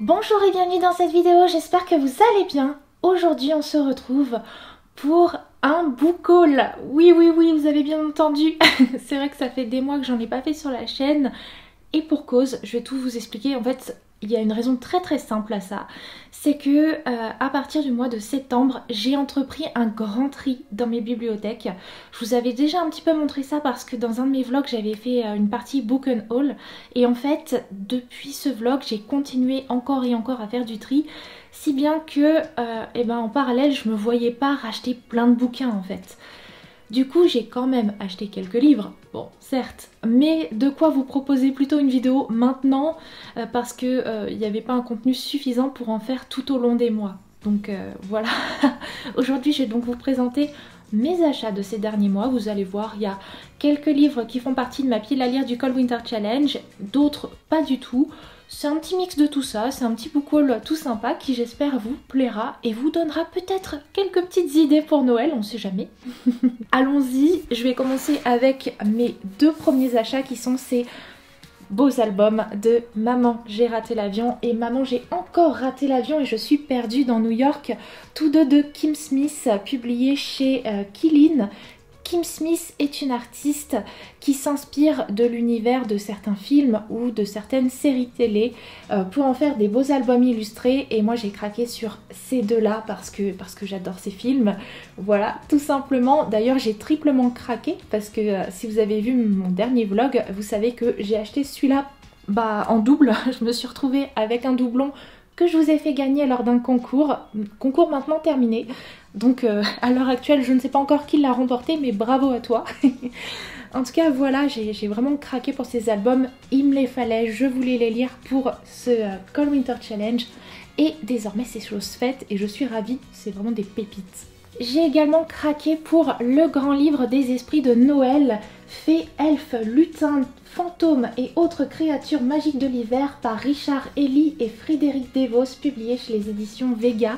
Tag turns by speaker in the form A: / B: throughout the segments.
A: Bonjour et bienvenue dans cette vidéo, j'espère que vous allez bien. Aujourd'hui on se retrouve pour un book haul. Oui, vous avez bien entendu. C'est vrai que ça fait des mois que j'en ai pas fait sur la chaîne. Et pour cause, je vais tout vous expliquer. En fait, il y a une raison très simple à ça. C'est que à partir du mois de septembre, j'ai entrepris un grand tri dans mes bibliothèques. Je vous avais déjà un petit peu montré ça parce que dans un de mes vlogs, j'avais fait une partie book and haul. Et en fait, depuis ce vlog, j'ai continué encore et encore à faire du tri. Si bien que, en parallèle, je me voyais pas racheter plein de bouquins en fait. Du coup, j'ai quand même acheté quelques livres, bon, certes, mais de quoi vous proposer plutôt une vidéo maintenant parce que il n'y avait pas un contenu suffisant pour en faire tout au long des mois. Donc voilà, aujourd'hui je vais donc vous présenter mes achats de ces derniers mois. Vous allez voir, il y a quelques livres qui font partie de ma pile à lire du Cold Winter Challenge, d'autres pas du tout. C'est un petit mix de tout ça, c'est un petit book haul tout sympa qui j'espère vous plaira et vous donnera peut-être quelques petites idées pour Noël, on sait jamais. Allons-y, je vais commencer avec mes deux premiers achats qui sont ces beaux albums de Maman j'ai raté l'avion et Maman j'ai encore raté l'avion et je suis perdue dans New York, tous deux de Kim Smith, publiés chez Quilin. Kim Smith est une artiste qui s'inspire de l'univers de certains films ou de certaines séries télé pour en faire des beaux albums illustrés et moi j'ai craqué sur ces deux-là parce que j'adore ces films. Voilà, tout simplement. D'ailleurs j'ai triplement craqué parce que si vous avez vu mon dernier vlog, vous savez que j'ai acheté celui-là en double. Je me suis retrouvée avec un doublon que je vous ai fait gagner lors d'un concours maintenant terminé. Donc à l'heure actuelle, je ne sais pas encore qui l'a remporté, mais bravo à toi. En tout cas, voilà, j'ai vraiment craqué pour ces albums. Il me les fallait, je voulais les lire pour ce Cold Winter Challenge. Et désormais, c'est chose faite et je suis ravie, c'est vraiment des pépites. J'ai également craqué pour le grand livre des esprits de Noël, Fées, elfes, lutins, fantômes et autres créatures magiques de l'hiver par Richard Ely et Frédéric Devos, publié chez les éditions Vega.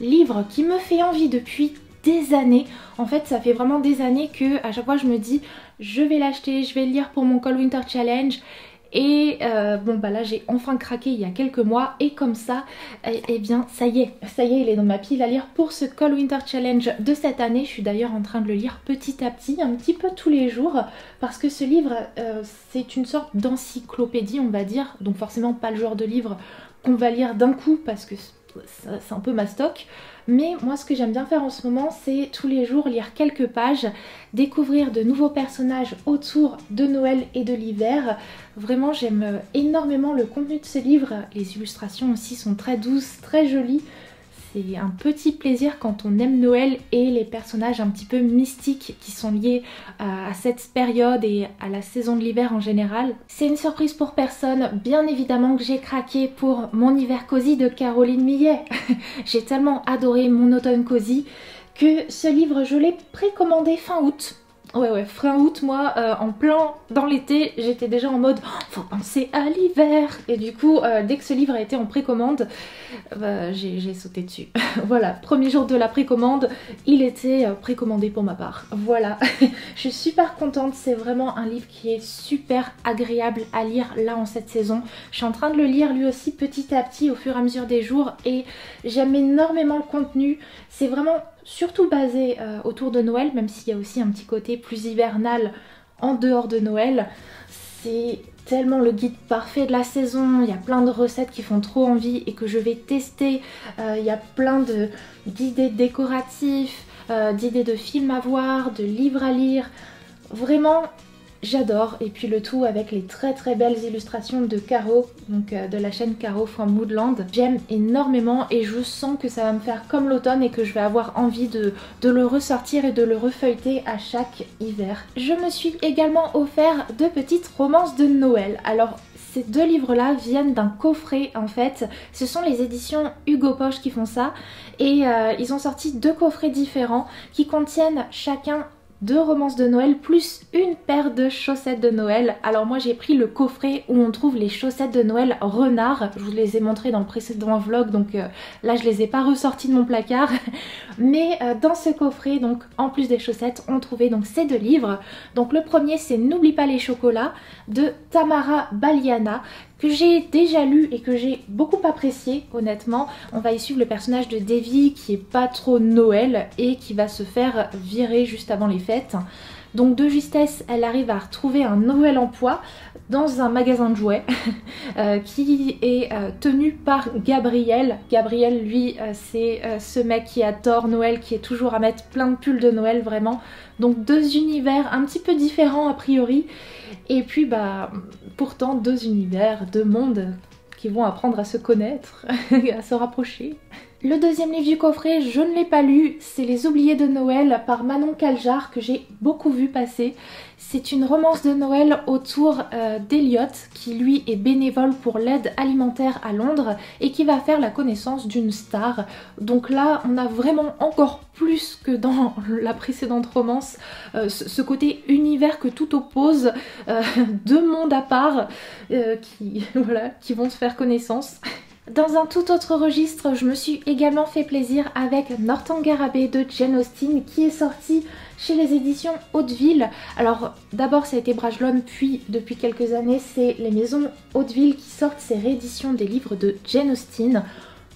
A: Livre qui me fait envie depuis des années. En fait, ça fait vraiment des années que à chaque fois je me dis je vais l'acheter, je vais le lire pour mon Cold Winter Challenge. Et là j'ai enfin craqué il y a quelques mois et comme ça, bien ça y est, il est dans ma pile à lire pour ce Cold Winter Challenge de cette année. Je suis d'ailleurs en train de le lire petit à petit, un petit peu tous les jours, parce que ce livre c'est une sorte d'encyclopédie on va dire, donc forcément pas le genre de livre qu'on va lire d'un coup parce que c'est un peu ma stock. Mais moi ce que j'aime bien faire en ce moment, c'est tous les jours lire quelques pages, découvrir de nouveaux personnages autour de Noël et de l'hiver. Vraiment j'aime énormément le contenu de ce livre, les illustrations aussi sont très douces, très jolies. C'est un petit plaisir quand on aime Noël et les personnages un petit peu mystiques qui sont liés à cette période et à la saison de l'hiver en général. C'est une surprise pour personne, bien évidemment que j'ai craqué pour Mon hiver cosy de Caroline Millet. J'ai tellement adoré Mon automne cosy que ce livre je l'ai précommandé fin août. Ouais, fin août, moi, en plein dans l'été, j'étais déjà en mode oh, faut penser à l'hiver. Et du coup, dès que ce livre a été en précommande, j'ai sauté dessus. Voilà, premier jour de la précommande, il était précommandé pour ma part. Voilà, je suis super contente, c'est vraiment un livre qui est super agréable à lire là en cette saison. Je suis en train de le lire lui aussi petit à petit au fur et à mesure des jours et j'aime énormément le contenu. C'est vraiment surtout basé autour de Noël, même s'il y a aussi un petit côté plus hivernal en dehors de Noël. C'est tellement le guide parfait de la saison, il y a plein de recettes qui font trop envie et que je vais tester. Il y a plein d'idées décoratifs, d'idées de films à voir, de livres à lire. Vraiment, j'adore. Et puis le tout avec les très belles illustrations de Caro, donc de la chaîne Caro from Woodland. J'aime énormément et je sens que ça va me faire comme l'automne et que je vais avoir envie de le ressortir et de le refeuilleter à chaque hiver. Je me suis également offert de petites romances de Noël. Alors ces deux livres-là viennent d'un coffret en fait. Ce sont les éditions Hugo Poche qui font ça et ils ont sorti deux coffrets différents qui contiennent chacun deux romances de Noël plus une paire de chaussettes de Noël. Alors moi j'ai pris le coffret où on trouve les chaussettes de Noël renard. Je vous les ai montrées dans le précédent vlog, donc là je les ai pas ressorties de mon placard. Mais dans ce coffret, donc en plus des chaussettes, on trouvait donc ces deux livres. Donc le premier c'est N'oublie pas les chocolats de Tamara Baliana, que j'ai déjà lu et que j'ai beaucoup apprécié honnêtement. On va y suivre le personnage de Devi qui est pas trop Noël et qui va se faire virer juste avant les fêtes. Donc de justesse, elle arrive à retrouver un nouvel emploi dans un magasin de jouets qui est tenu par Gabriel. Gabriel, lui, c'est ce mec qui adore Noël, qui est toujours à mettre plein de pulls de Noël, vraiment. Donc deux univers un petit peu différents a priori. Et puis, bah, pourtant deux univers, deux mondes qui vont apprendre à se connaître, à se rapprocher. Le deuxième livre du coffret, je ne l'ai pas lu, c'est Les Oubliés de Noël par Manon Caljar que j'ai beaucoup vu passer. C'est une romance de Noël autour d'Eliot qui lui est bénévole pour l'aide alimentaire à Londres et qui va faire la connaissance d'une star. Donc là on a vraiment encore plus que dans la précédente romance ce côté univers que tout oppose, deux mondes à part qui vont se faire connaissance. Dans un tout autre registre, je me suis également fait plaisir avec Northanger Abbey de Jane Austen qui est sorti chez les éditions Hauteville. Alors d'abord ça a été Bragelonne, puis depuis quelques années c'est les maisons Hauteville qui sortent ces rééditions des livres de Jane Austen.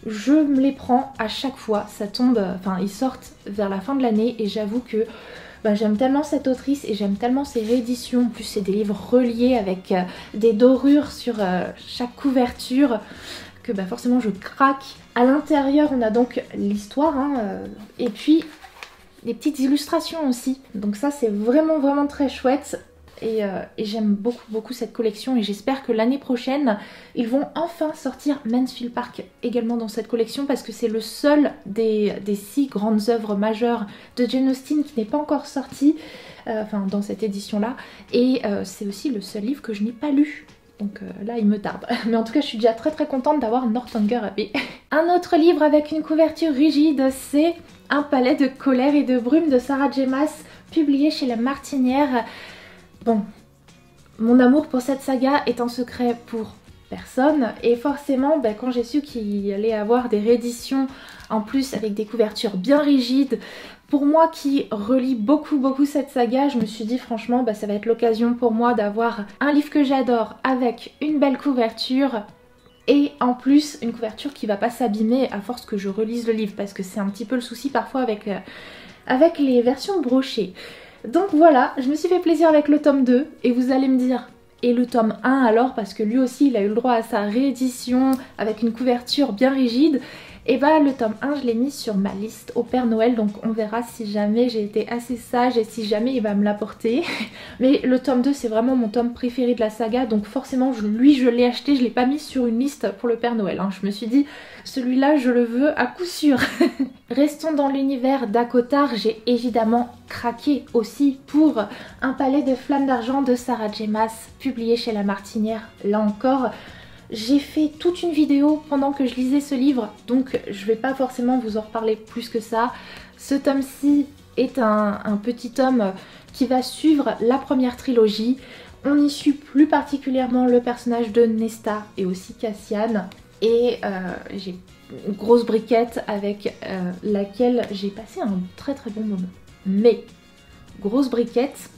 A: Je me les prends à chaque fois, ça tombe, enfin ils sortent vers la fin de l'année et j'avoue que j'aime tellement cette autrice et j'aime tellement ses rééditions. En plus c'est des livres reliés avec des dorures sur chaque couverture. Que forcément je craque. À l'intérieur on a donc l'histoire et puis des petites illustrations aussi. Donc ça c'est vraiment très chouette et j'aime beaucoup cette collection et j'espère que l'année prochaine ils vont enfin sortir Mansfield Park également dans cette collection parce que c'est le seul des 6 grandes œuvres majeures de Jane Austen qui n'est pas encore sorti dans cette édition là et c'est aussi le seul livre que je n'ai pas lu. Donc là il me tarde. Mais en tout cas je suis déjà très contente d'avoir Northanger Abbey. Un autre livre avec une couverture rigide, c'est Un palais de colère et de brume de Sarah J. Maas, publié chez La Martinière. Bon, mon amour pour cette saga est un secret pour personne et forcément quand j'ai su qu'il allait avoir des rééditions en plus avec des couvertures bien rigides, pour moi qui relis beaucoup cette saga, je me suis dit franchement ça va être l'occasion pour moi d'avoir un livre que j'adore avec une belle couverture et en plus une couverture qui va pas s'abîmer à force que je relise le livre parce que c'est un petit peu le souci parfois avec les versions brochées. Donc voilà, je me suis fait plaisir avec le tome 2 et vous allez me dire et le tome 1 alors parce que lui aussi il a eu le droit à sa réédition avec une couverture bien rigide. Et le tome 1 je l'ai mis sur ma liste au Père Noël donc on verra si jamais j'ai été assez sage et si jamais il va me l'apporter. Mais le tome 2 c'est vraiment mon tome préféré de la saga donc forcément lui je l'ai acheté, je l'ai pas mis sur une liste pour le Père Noël. Je me suis dit celui-là je le veux à coup sûr. Restons dans l'univers d'Acotar, j'ai évidemment craqué aussi pour Un palais de flammes d'argent de Sarah J. Maas publié chez La Martinière. Là encore j'ai fait toute une vidéo pendant que je lisais ce livre, donc je vais pas forcément vous en reparler plus que ça. Ce tome-ci est un petit tome qui va suivre la première trilogie. On y suit plus particulièrement le personnage de Nesta et aussi Cassian. Et j'ai une grosse briquette avec laquelle j'ai passé un très bon moment. Mais, grosse briquette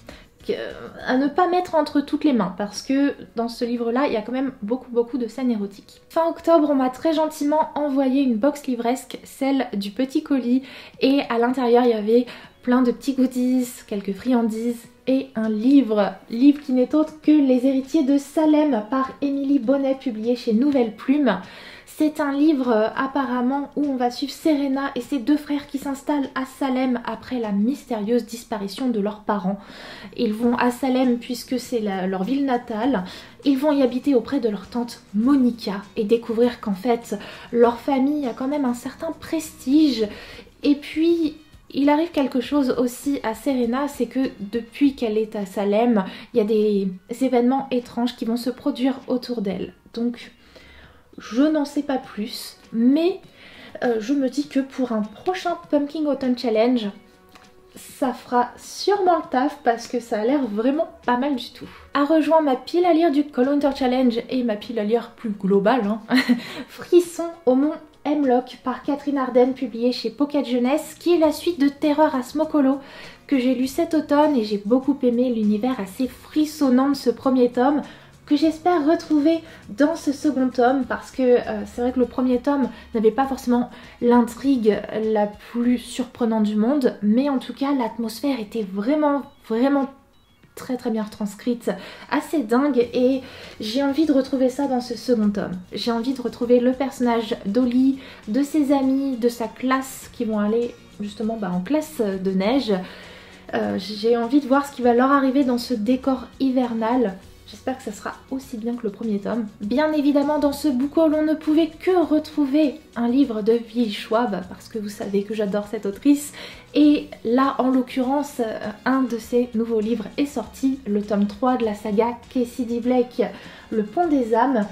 A: à ne pas mettre entre toutes les mains parce que dans ce livre là il y a quand même beaucoup de scènes érotiques. Fin octobre on m'a très gentiment envoyé une box livresque, celle du petit colis et à l'intérieur il y avait plein de petits goodies, quelques friandises et un livre qui n'est autre que Les héritiers de Salem par Émilie Bonnet publié chez Nouvelle Plume. C'est un livre apparemment où on va suivre Serena et ses 2 frères qui s'installent à Salem après la mystérieuse disparition de leurs parents. Ils vont à Salem puisque c'est leur ville natale. Ils vont y habiter auprès de leur tante Monica et découvrir qu'en fait leur famille a quand même un certain prestige. Et puis il arrive quelque chose aussi à Serena, c'est que depuis qu'elle est à Salem, il y a des événements étranges qui vont se produire autour d'elle. Donc je n'en sais pas plus, mais je me dis que pour un prochain Pumpkin Autumn Challenge, ça fera sûrement le taf parce que ça a l'air vraiment pas mal du tout. A rejoint ma pile à lire du Cold Winter Challenge et ma pile à lire plus globale, Frisson au mont Hemlock par Catherine Arden, publié chez Pocket Jeunesse, qui est la suite de Terreur à Smokolo que j'ai lu cet automne et j'ai beaucoup aimé l'univers assez frissonnant de ce premier tome. que j'espère retrouver dans ce second tome, parce que c'est vrai que le premier tome n'avait pas forcément l'intrigue la plus surprenante du monde, mais en tout cas l'atmosphère était vraiment très bien retranscrite, assez dingue, et j'ai envie de retrouver ça dans ce second tome. J'ai envie de retrouver le personnage d'Oli, de ses amis, de sa classe qui vont aller justement en classe de neige. J'ai envie de voir ce qui va leur arriver dans ce décor hivernal. J'espère que ça sera aussi bien que le premier tome. Bien évidemment, dans ce book haul, on ne pouvait que retrouver un livre de V.E. Schwab, parce que vous savez que j'adore cette autrice. Et là, en l'occurrence, un de ses nouveaux livres est sorti, le tome 3 de la saga Cassidy Blake, Le Pont des âmes,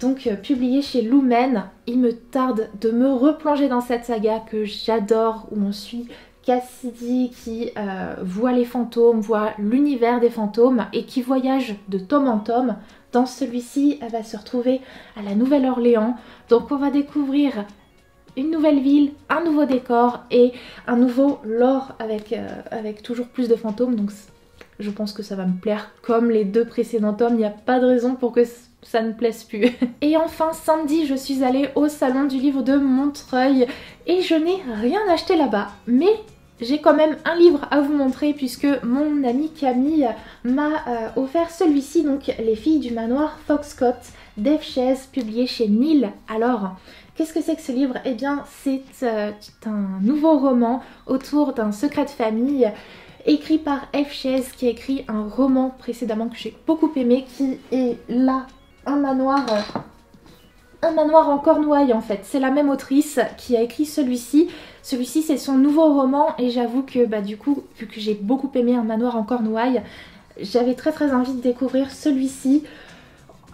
A: donc publié chez Lumen. Il me tarde de me replonger dans cette saga que j'adore, où on suit Cassidy qui voit les fantômes, voit l'univers des fantômes et qui voyage de tome en tome. Dans celui-ci, elle va se retrouver à la Nouvelle-Orléans. Donc on va découvrir une nouvelle ville, un nouveau décor et un nouveau lore avec toujours plus de fantômes. Donc je pense que ça va me plaire comme les deux précédents tomes. Il n'y a pas de raison pour que ça ne plaise plus. Et enfin, samedi, je suis allée au salon du livre de Montreuil et je n'ai rien acheté là-bas. Mais j'ai quand même un livre à vous montrer puisque mon amie Camille m'a offert celui-ci, donc Les filles du manoir Foxcott d'Eve Chaise, publié chez Nil. Alors, qu'est-ce que c'est que ce livre? Eh bien, c'est un nouveau roman autour d'un secret de famille écrit par Eve Chaise, qui a écrit un roman précédemment que j'ai beaucoup aimé, qui est là, un manoir en Cornouailles en fait. C'est la même autrice qui a écrit celui-ci. Celui-ci c'est son nouveau roman et j'avoue que du coup, vu que j'ai beaucoup aimé Un manoir en Cornouailles, j'avais très envie de découvrir celui-ci.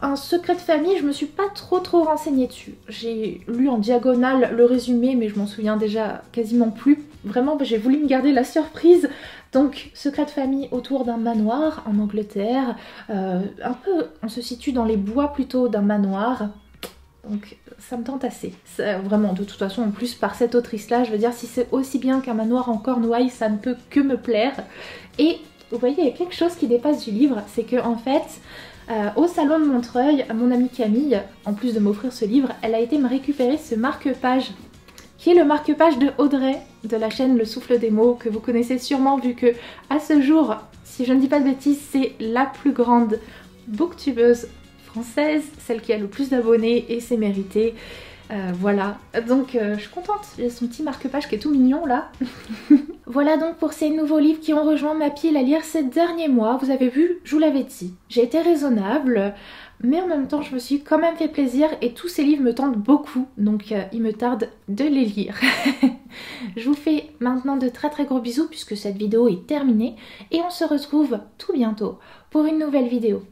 A: Un secret de famille, je me suis pas trop renseignée dessus. J'ai lu en diagonale le résumé, mais je m'en souviens déjà quasiment plus. Vraiment, j'ai voulu me garder la surprise. Donc, secret de famille autour d'un manoir en Angleterre. Un peu, on se situe dans les bois plutôt d'un manoir. Donc, ça me tente assez. Vraiment, de toute façon, en plus, par cette autrice-là, je veux dire, si c'est aussi bien qu'un manoir en Cornouailles, ça ne peut que me plaire. Et vous voyez, il y a quelque chose qui dépasse du livre, c'est que en fait, au salon de Montreuil, mon amie Camille, en plus de m'offrir ce livre, elle a été me récupérer ce marque-page, qui est le marque-page de Audrey, de la chaîne Le Souffle des mots, que vous connaissez sûrement vu que, à ce jour, si je ne dis pas de bêtises, c'est la plus grande booktubeuse française, celle qui a le plus d'abonnés et c'est mérité. Voilà, donc je suis contente, j'ai son petit marque-page qui est tout mignon là. Voilà donc pour ces nouveaux livres qui ont rejoint ma pile à lire ces derniers mois. Vous avez vu, je vous l'avais dit, j'ai été raisonnable, mais en même temps je me suis quand même fait plaisir et tous ces livres me tentent beaucoup, donc il me tarde de les lire. Je vous fais maintenant de très gros bisous puisque cette vidéo est terminée et on se retrouve tout bientôt pour une nouvelle vidéo.